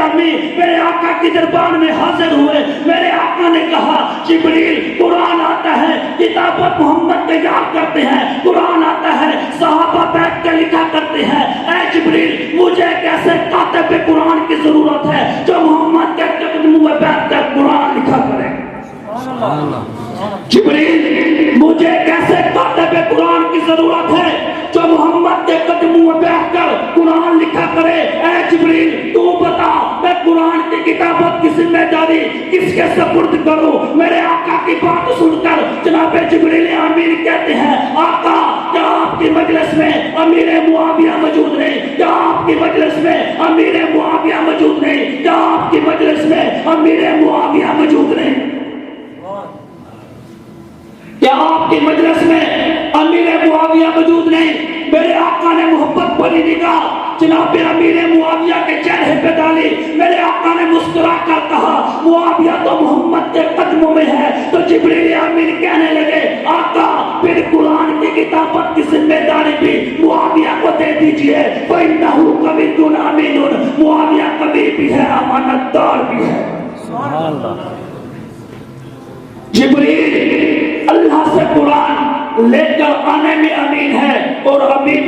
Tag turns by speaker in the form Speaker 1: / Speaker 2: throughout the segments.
Speaker 1: گرامی میرے آقا کی دربار میں حاضر ہوئے. میرے آقا نے کہا جبریل قرآن آتا ہے, کتابت محمد تیار کرتے ہیں, قرآن آتا ہے, صحابہ بیٹھ کے لکھا کرتے ہیں. اے جبریل مجھے ایک ایسے کاتب قرآن کی ضرورت ہے جو محمد کے قدموں میں بیٹھ کر قرآن لکھا کرے. جبریل مجھے ایک ایسے کاتب قرآن کی ضرورت ہے جو محمد کے قدموں میں بیٹھ کر قرآن لکھا کرے. اے جبریل تو بتا میں قرآن کی کتابت کی ذمہ داری کس کے سپرد کروں. میرے آقا کی بات سن کر جناب جبریل امین کہتے ہیں آقا کیا آپ کی مجلس میں امیر معاویہ موجود نہیں؟ کیا آپ کی مجلس میں امیر معاویہ موجود نہیں؟ کیا آپ کی مجلس میں امیر معاویہ موجود نہیں؟ کیا آپ کی مجلس میں امیر معاویہ موجود نہیں؟ میرے آقا نے محبت بھری نگاہ جناب امیر معاویہ کے چہرے پہ ڈالی. میرے آقا نے مسکرا کر کہا معاویہ تو محمد کے قدموں میں ہے. تو جبریل امین کہنے لگے آقا پھر قرآن کی کتابت کی ذمہ داری بھی معاویہ کو دے دیجئے. فَإِنَّهُ قَوِيٌّ أَمِينٌ, معاویہ قوی بھی ہے, امانت دار بھی ہے. سبحان اللہ. جبریل اللہ سے قرآن لے کر آنے میں امین ہے اور امیر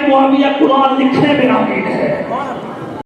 Speaker 1: معاویہ قرآن لکھنے میں امین ہے.